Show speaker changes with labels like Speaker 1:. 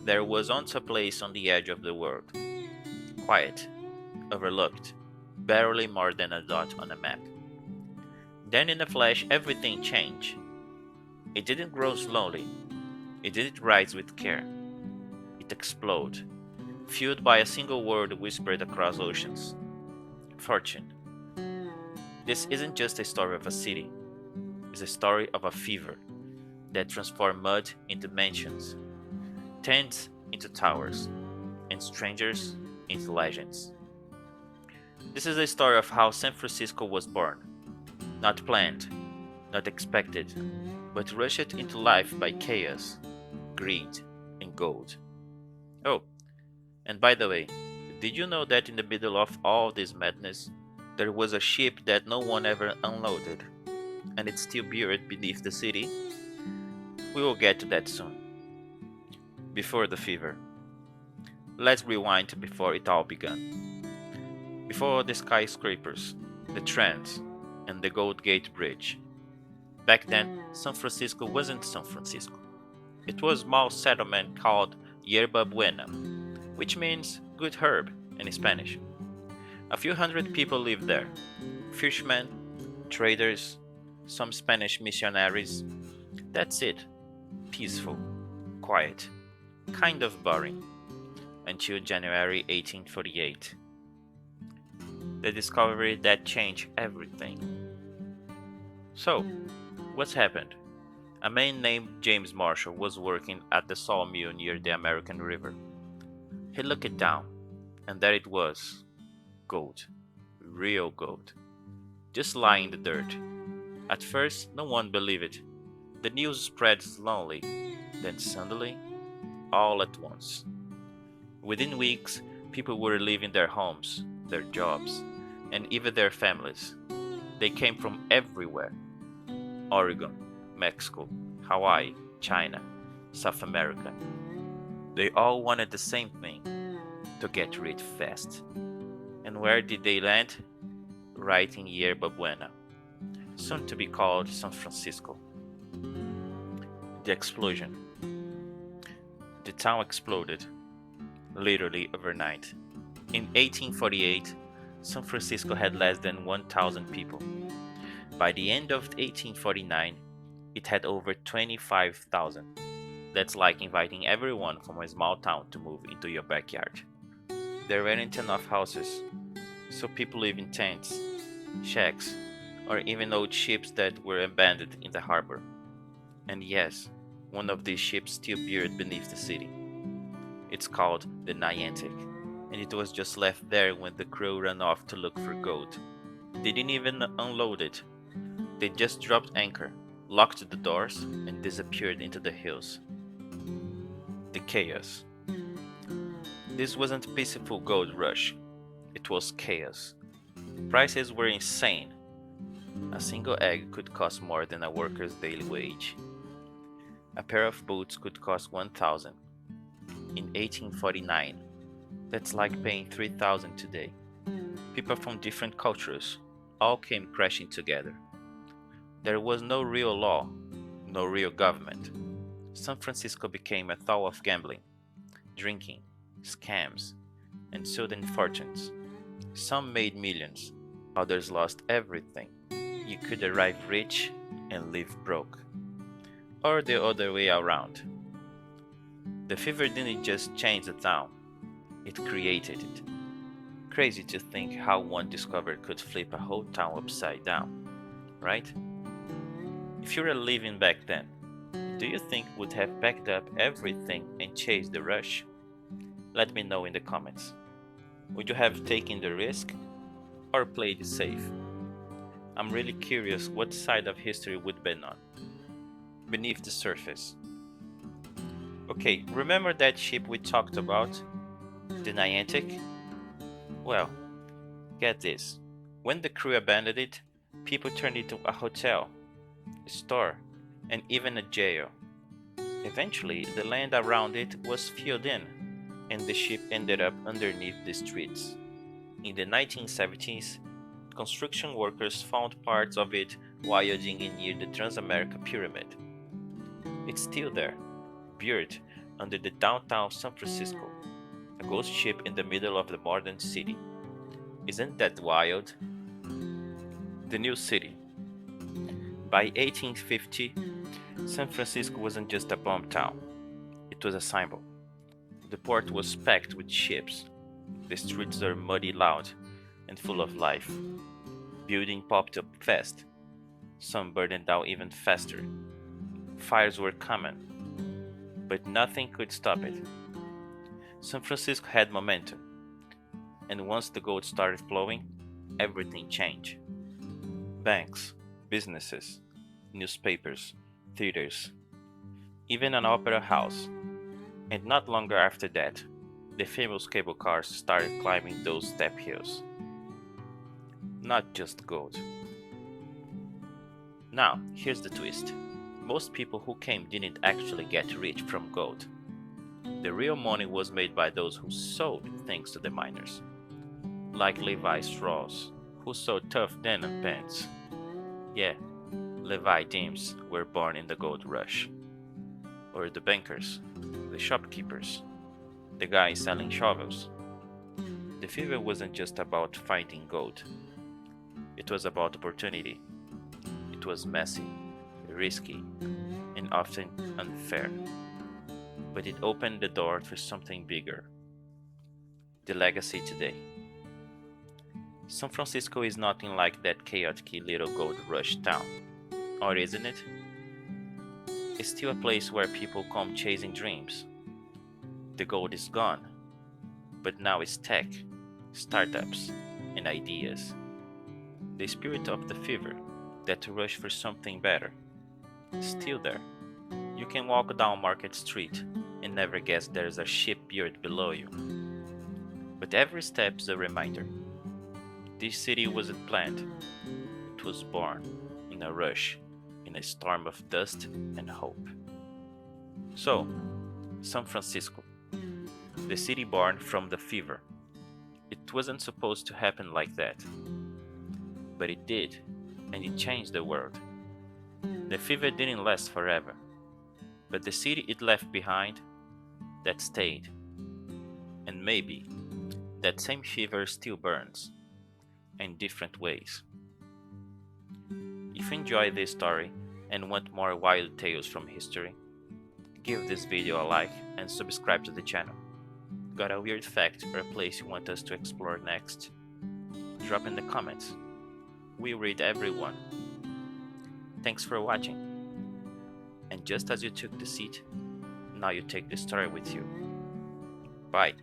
Speaker 1: There was once a place on the edge of the world, quiet, overlooked, barely more than a dot on a map. Then in a flash, everything changed. It didn't grow slowly, it didn't rise with care. It exploded, fueled by a single word whispered across oceans: fortune. This isn't just a story of a city, it's a story of a fever that transformed mud into mansions, tents into towers, and strangers into legends. This is a story of how San Francisco was born, not planned, not expected, but rushed into life by chaos, greed, and gold. Oh, and by the way, did you know that in the middle of all this madness, there was a ship that no one ever unloaded, and it's still buried beneath the city? We will get to that soon. Before the fever, let's rewind to before it all began. Before the skyscrapers, the trams, and the Gold Gate Bridge. Back then, San Francisco wasn't San Francisco. It was a small settlement called Yerba Buena, which means good herb in Spanish. A few hundred people lived there: fishermen, traders, some Spanish missionaries. That's it. Peaceful, quiet, kind of boring, until January 1848. The discovery that changed everything. So, what's happened? A man named James Marshall was working at the sawmill near the American River. He looked down, and there it was: gold. Real gold. Just lying in the dirt. At first, no one believed it. The news spread slowly, then suddenly, all at once. Within weeks, people were leaving their homes, their jobs, and even their families. They came from everywhere: Oregon, Mexico, Hawaii, China, South America. They all wanted the same thing: to get rich fast. And where did they land? Right in Yerba Buena, soon to be called San Francisco. The explosion. The town exploded, literally overnight. In 1848, San Francisco had less than 1,000 people. By the end of 1849, it had over 25,000. That's like inviting everyone from a small town to move into your backyard. There weren't enough houses, so people live in tents, shacks, or even old ships that were abandoned in the harbor. And yes, one of these ships still buried beneath the city. It's called the Niantic, and it was just left there when the crew ran off to look for gold. They didn't even unload it. They just dropped anchor, locked the doors, and disappeared into the hills. The chaos. This wasn't a peaceful gold rush. It was chaos. Prices were insane. A single egg could cost more than a worker's daily wage. A pair of boots could cost 1,000 in 1849. That's like paying 3,000 today. People from different cultures all came crashing together. There was no real law, no real government. San Francisco became a thaw of gambling, drinking, scams, and sudden fortunes. Some made millions, others lost everything. You could arrive rich and live broke. Or the other way around. The fever didn't just change the town, it created it. Crazy to think how one discovery could flip a whole town upside down, right? If you were living back then, do you think would have packed up everything and chased the rush? Let me know in the comments. Would you have taken the risk or played it safe? I'm really curious what side of history would been on. Beneath the surface. Okay, remember that ship we talked about? The Niantic? Well, get this. When the crew abandoned it, people turned it into a hotel, a store, and even a jail. Eventually, the land around it was filled in, and the ship ended up underneath the streets. In the 1970s, construction workers found parts of it while digging near the Transamerica Pyramid. It's still there, buried under the downtown San Francisco, a ghost ship in the middle of the modern city. Isn't that wild? The new city. By 1850, San Francisco wasn't just a bomb town, it was a symbol. The port was packed with ships. The streets were muddy, loud, and full of life. Buildings popped up fast. Some burned down even faster. Fires were common, but nothing could stop it. San Francisco had momentum, and once the gold started flowing, everything changed. Banks, businesses, newspapers, theaters, even an opera house. And not longer after that, the famous cable cars started climbing those step hills. Not just gold. Now, here's the twist. Most people who came didn't actually get rich from gold. The real money was made by those who sold things to the miners, like Levi Strauss, who sold tough denim pants. Yeah, Levi Deems were born in the gold rush. Or the bankers, the shopkeepers, the guys selling shovels. The fever wasn't just about finding gold, it was about opportunity. It was messy, risky, and often unfair. But it opened the door to something bigger, the legacy today. San Francisco is nothing like that chaotic little gold rush town, or isn't it? It's still a place where people come chasing dreams. The gold is gone, but now it's tech, startups, and ideas. The spirit of the fever, that rush for something better, is still there. You can walk down Market Street and never guess there's a shipyard below you. But every step is a reminder. This city wasn't planned, it was born in a rush, in a storm of dust and hope. So, San Francisco, the city born from the fever. It wasn't supposed to happen like that, but it did, and it changed the world. The fever didn't last forever, but the city it left behind, that stayed. And maybe that same fever still burns, in different ways. If you enjoyed this story and want more wild tales from history, give this video a like and subscribe to the channel. Got a weird fact or a place you want us to explore next? Drop in the comments. We read every one. Thanks for watching. And just as you took the seat, now you take the story with you. Bye.